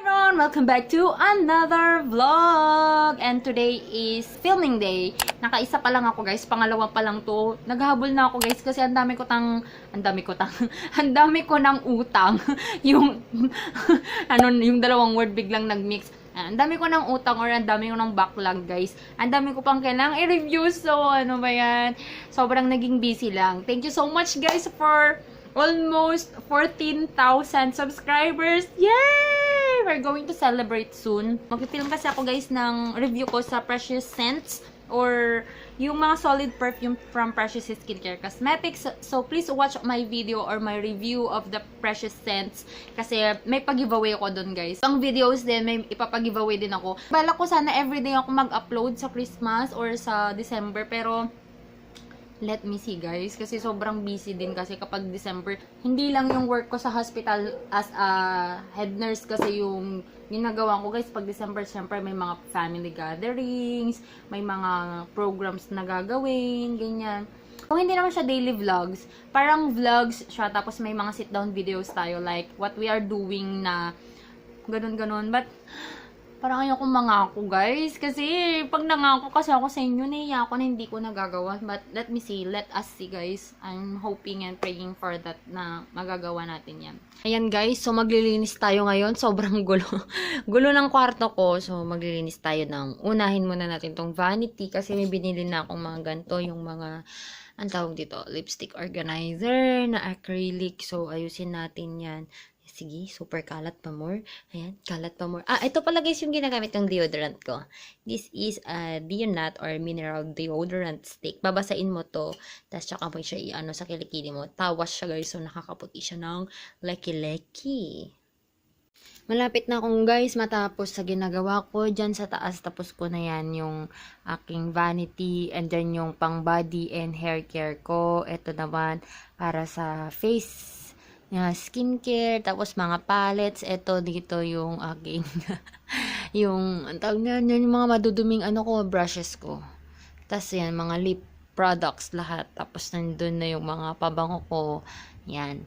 everyone! Welcome back to another vlog! And today is filming day. Nakaisa pa lang ako guys, pangalawa pa lang to. Naghahabol na ako guys kasi ang dami ko ng utang. yung yung dalawang word biglang nagmix. Ang dami ko ng utang or ang dami ko ng backlog guys. Ang dami ko pang kailangang i-review. So ano ba yan? Sobrang naging busy lang. Thank you so much guys for almost 14,000 subscribers. Yay! We're going to celebrate soon. Mag-film kasi ako guys ng review ko sa Precious Scents or yung mga solid perfume from Precious Skincare Cosmetics. So please watch my video or my review of the Precious Scents kasi may pag-giveaway ako doon guys. Ang videos din, may ipapag-giveaway din ako. Balak ko sana everyday ako mag-upload sa Christmas or sa December pero let me see guys, kasi sobrang busy din kasi kapag December. Hindi lang yung work ko sa hospital as a head nurse kasi yung ginagawa ko guys pag December, syempre may mga family gatherings, may mga programs na gagawin, ganyan. Kung hindi naman siya daily vlogs, parang vlogs siya tapos may mga sit down videos tayo like what we are doing na ganun-ganun. But parang ayoko mangako guys. Kasi pag nangako kasi ako sa inyo, naiya ako na hindi ko nagagawa. But let me see. Let us see guys. I'm hoping and praying for that na magagawa natin yan. Ayan guys. So maglilinis tayo ngayon. Sobrang gulo. Gulo ng kwarto ko. So maglilinis tayo ng unahin muna natin tong vanity. Kasi may binili na akong mga ganito. Yung mga ang tawag dito, lipstick organizer na acrylic. So ayusin natin yan. Sige, super kalat pa more. Ayan, kalat pa more. Ito pala guys yung ginagamit ng deodorant ko. This is a Deonat or mineral deodorant stick. Babasain mo to, tapos tsaka mo siya i-ano sa kilikili mo. Tawas siya guys, so nakakaputi siya ng leki-leki. Malapit na akong guys matapos sa ginagawa ko dyan sa taas. Tapos ko na yan yung aking vanity and then yung pang body and hair care ko. Ito naman para sa face skincare, tapos mga palettes. Ito dito yung aking yung tawag na yung mga maduduming brushes ko. Tapos yan, mga lip products lahat. Tapos nandun na yung mga pabango ko. Yan.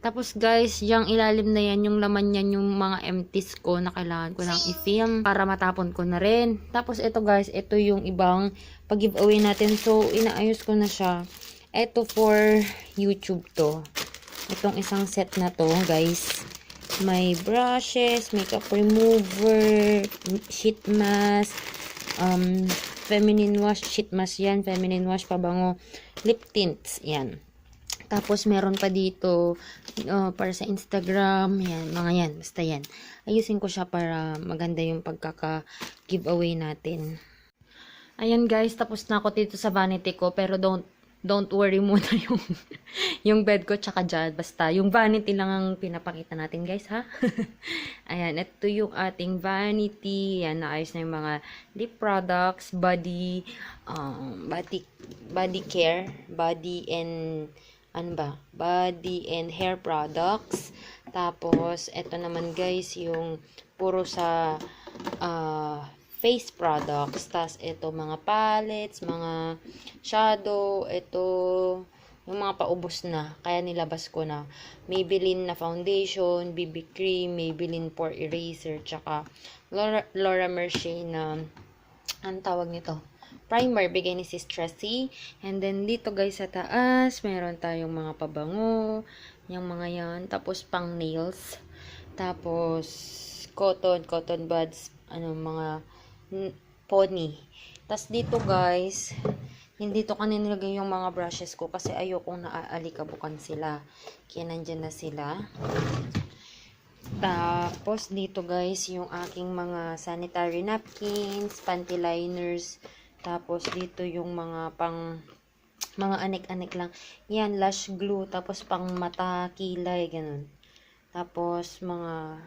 Tapos guys, yung ilalim na yan, yung laman yan, yung mga empties ko na kailangan ko lang i-film para matapon ko na rin. Tapos ito guys, ito yung ibang pag-giveaway natin. So, inaayos ko na siya. Ito for YouTube to. Itong isang set na to, guys. May brushes, makeup remover, sheet mask, feminine wash, sheet mask yan, feminine wash, pabango, lip tints, yan. Tapos, meron pa dito, para sa Instagram, yan, mga yan, basta yan. Ayusin ko siya para maganda yung pagkaka-giveaway natin. Ayan guys, tapos na ako dito sa vanity ko, pero don't worry muna yung bed ko tsaka dyan. Basta, yung vanity lang ang pinapakita natin, guys, ha? Ayan, ito yung ating vanity. Ayan, naayos na yung mga lip products, body care, body and, body and hair products. Tapos, ito naman, guys, yung puro sa, face products. Tas ito mga palettes, mga shadow, ito yung mga paubos na. Kaya nilabas ko na. Maybelline na foundation, BB cream, Maybelline pore eraser, tsaka Laura Mercier na ang tawag nito, primer, bigay ni Sis Tracy. And then dito guys sa taas, meron tayong mga pabango, yung mga yan. Tapos pang nails. Tapos cotton buds, mga pony. Tas dito guys, hindi to kanina nilagay yung mga brushes ko kasi ayokong naaalikabukan sila. Kaya nandyan na sila. Tapos dito guys, yung aking mga sanitary napkins, panty liners. Tapos dito yung mga mga anik-anik lang. Yan, lash glue. Tapos pang mata, kilay, ganun. Tapos mga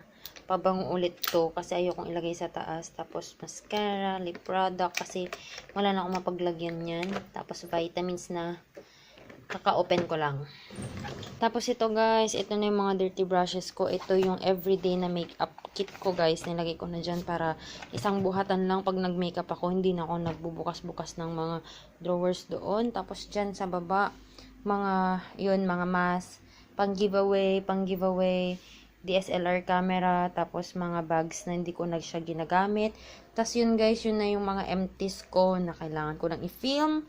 pabango ulit to kasi ayokong ilagay sa taas. Tapos mascara, lip product kasi wala na akong mapaglagyan yan. Tapos vitamins na kaka-open ko lang. Tapos ito guys, ito na yung mga dirty brushes ko. Ito yung everyday na makeup kit ko guys. Nilagay ko na dyan para isang buhatan lang pag nag-makeup ako. Hindi na ako nagbubukas-bukas ng mga drawers doon. Tapos dyan sa baba, mga mask, pang giveaway, DSLR camera, tapos mga bags na hindi ko na siya ginagamit. Tapos yun guys, yun na yung mga empties ko na kailangan ko nang i-film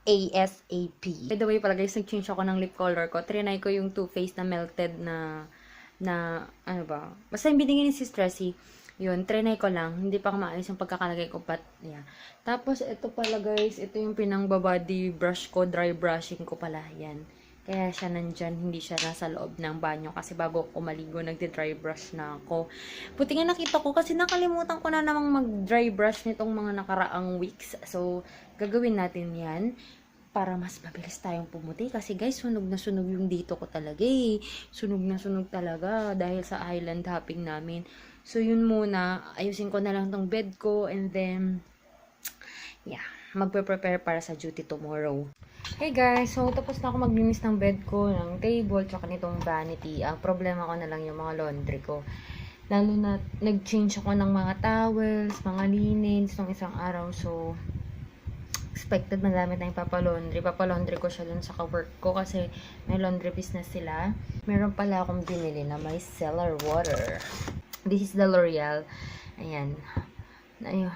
ASAP. By the way pala guys, nag-change ako ng lip color ko. Trinay ko yung Too Faced na melted na ano ba? Basta yung binigyan ni Sis Tressie. Yun, trinay ko lang. Hindi pa maayos yung pagkakalagay ko. But, yeah. Tapos, ito pala guys. Ito yung pinang-body brush ko. Dry brushing ko pala. Yan. Kaya siya nandyan. Hindi siya nasa loob ng banyo. Kasi bago ako maligo, nagdi-dry brush na ako. Buti nga nakita ko. Kasi nakalimutan ko na namang mag-dry brush nitong mga nakaraang weeks. So, gagawin natin yan para mas mabilis tayong pumuti. Kasi guys, sunog na sunog yung dito ko talaga eh. Sunog na sunog talaga dahil sa island hopping namin. So, yun muna. Ayusin ko na lang tong bed ko. And then, yeah, magpe-prepare para sa duty tomorrow. Hey guys, so tapos na ako maglinis ng bed ko, ng table, tsaka nitong vanity. Ang problema ko na lang yung mga laundry ko. Lalo na, nag-change ako ng mga towels, mga linens, nung isang araw. So, expected madami tayong papalaundry. Papalaundry ko siya dun sa ka-work ko kasi may laundry business sila. Meron pala akong binili na may cellar water. This is the L'Oreal. Ayan. Ayun.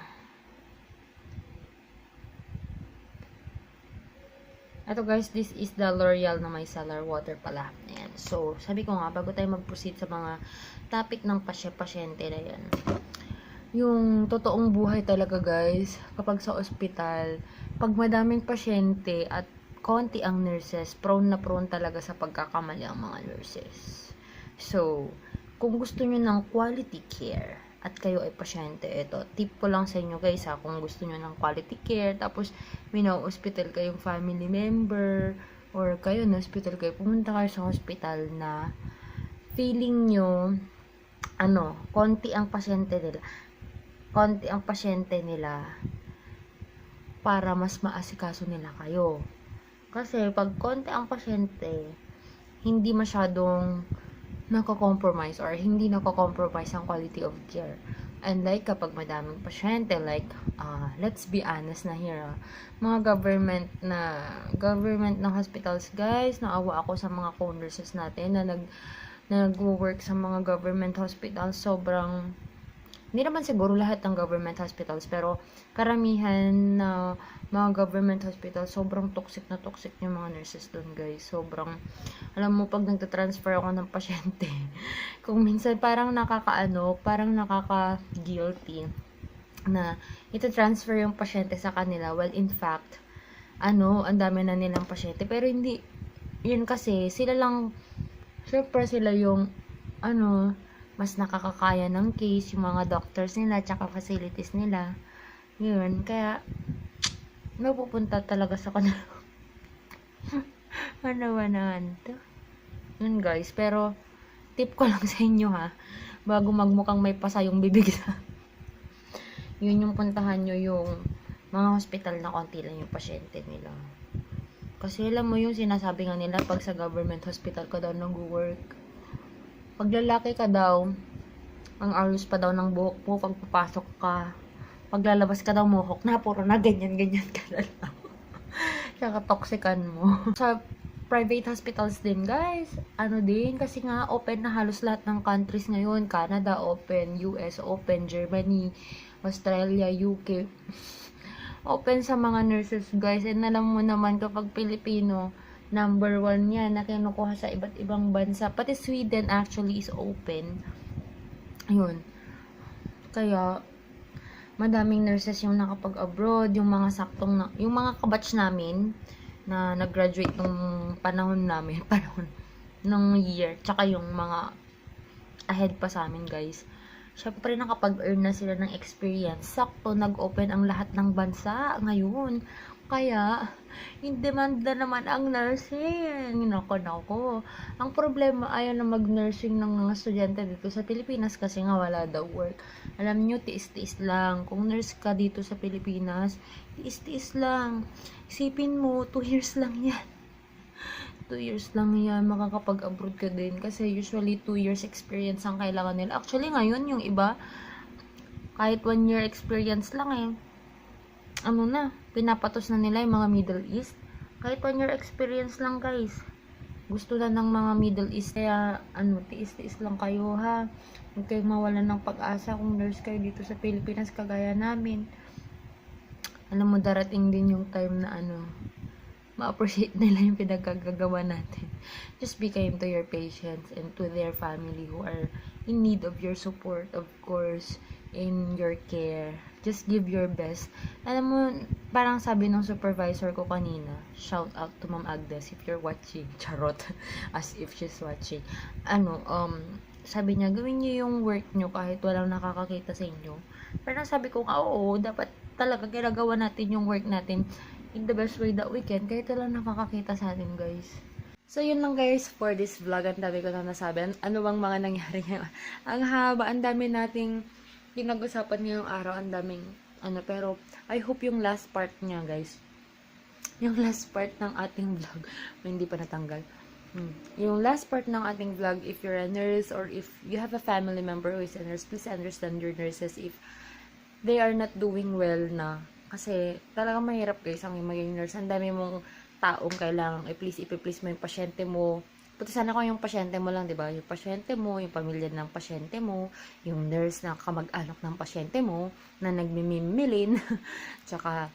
Ito guys, this is the L'Oreal na may cellar water pala. Ayan. So, sabi ko nga, bago tayo mag-proceed sa mga topic ng pasyente na yan. Yung totoong buhay talaga guys, kapag sa ospital, pag madaming pasyente at konti ang nurses, prone na prone talaga sa pagkakamali ang mga nurses. So, kung gusto nyo ng quality care at kayo ay pasyente, ito, tip ko lang sa inyo guys ha, kung gusto nyo ng quality care, tapos hospital kayong family member, or kayo na hospital kayo, pumunta kayo sa hospital na feeling nyo, konti ang pasyente nila para mas maasikaso nila kayo. Kasi pag konti ang pasyente, hindi masyadong nako-compromise or hindi nako-compromise ang quality of care. And like kapag madaming pasyente, like let's be honest na here, mga government na hospitals guys, naawa ako sa mga co-nurses natin na nag-work sa mga government hospitals. Sobrang, hindi naman siguro lahat ng government hospitals, pero karamihan na mga government hospitals, sobrang toxic yung mga nurses doon guys. Sobrang, alam mo, pag nagtatransfer ako ng pasyente, kung minsan parang nakaka-guilty na ita-transfer yung pasyente sa kanila, well in fact, ang dami na nilang pasyente, pero hindi, yun kasi, sila lang, syempre sila yung, mas nakakakaya ng case, yung mga doctors nila, tsaka facilities nila. Yun, kaya, napupunta talaga sa kanila. Ano to? Yun guys, pero, tip ko lang sa inyo ha, bago magmukhang may pasa yung bibig sa, yun yung puntahan nyo yung mga hospital na konti lang yung pasyente nila. Kasi alam mo yung sinasabi nga nila, pag sa government hospital ka daw nag-work, pag lalaki ka daw, ang ayos pa daw ng buhok mo pag papasok ka. Pag lalabas ka daw mohok na, puro na ganyan ka na lang. Tsaka toxican mo. Sa private hospitals din guys, kasi nga open na halos lahat ng countries ngayon. Canada open, US open, Germany, Australia, UK. Open sa mga nurses guys. And alam mo naman kapag Pilipino, number 1 yan na kinukuha sa iba't ibang bansa. Pati Sweden actually is open. Ayun. Kaya, madaming nurses yung nakapag-abroad, yung mga yung mga kabatch namin na nag-graduate nung panahon ng year, tsaka yung mga ahead pa sa amin guys. Syempre nakapag-earn na sila ng experience. Sakto, nag-open ang lahat ng bansa ngayon. Kaya, in demand na naman ang nursing. Nako. Ang problema, ayaw na mag-nursing ng mga estudyante dito sa Pilipinas kasi nga wala daw work. Alam nyo, tiis-tiis lang. Kung nurse ka dito sa Pilipinas, tiis-tiis lang. Isipin mo, 2 years lang yan. 2 years lang yan, makakapag-abroad ka din. Kasi usually 2 years experience ang kailangan nila. Actually, ngayon, yung iba, kahit 1 year experience lang eh. Pinapatos na nila yung mga Middle East. Kahit 1 year experience lang guys. gusto na ng mga Middle East. Kaya, tiis-tiis lang kayo, ha. Huwag kayong mawalan ng pag-asa kung nurse kayo dito sa Pilipinas, kagaya namin. Alam mo, darating din yung time na, ma-appreciate nila yung pinagkagagawa natin. Just be kind to your patients and to their family who are in need of your support, of course, in your care. Just give your best. Alam mo, parang sabi ng supervisor ko kanina, shout out to Ma'am Agnes if you're watching. Charot. As if she's watching. Sabi niya, gawin niyo yung work niyo kahit walang nakakakita sa inyo. Pero sabi ko, oo, dapat talaga ginagawa natin yung work natin in the best way that we can, kahit walang nakakakita sa atin, guys. So, yun lang, guys, for this vlog. Ang dami ko na nasabi. Ano bang mga nangyari ngayon? Ang haba, ang dami nating pinag-usapan ngayong araw. Ang daming, pero I hope yung last part niya, guys. Yung last part ng ating vlog. Hindi pa natanggal. Yung last part ng ating vlog, if you're a nurse or if you have a family member who is a nurse, please understand your nurses if they are not doing well na. Kasi talagang mahirap, guys, ang maging nurse. Ang dami mong taong kailangang i-please mo yung pasyente mo. Puti sana kung yung pasyente mo lang, di ba? Yung pasyente mo, yung pamilya ng pasyente mo, yung nurse na kamag-anak ng pasyente mo, na nagmimimilin, tsaka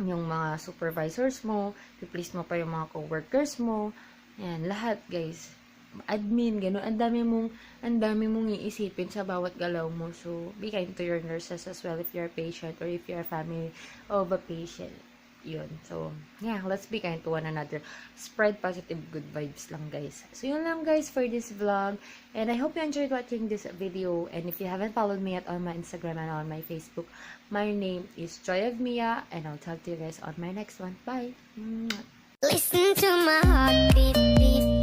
yung mga supervisors mo, i-please mo pa yung mga co-workers mo. Yan, lahat, guys. Admin, gano'n. Ang dami mong iisipin sa bawat galaw mo. So, be kind to your nurses as well if you're a patient or if you're a family of a patient. Yun. So, yeah, let's be kind to one another. Spread positive good vibes lang, guys. So, yun lang, guys, for this vlog. And I hope you enjoyed watching this video. And if you haven't followed me yet on my Instagram and on my Facebook, my name is Joy of Mia. And I'll talk to you guys on my next one. Bye! Listen to my heart beat, beat.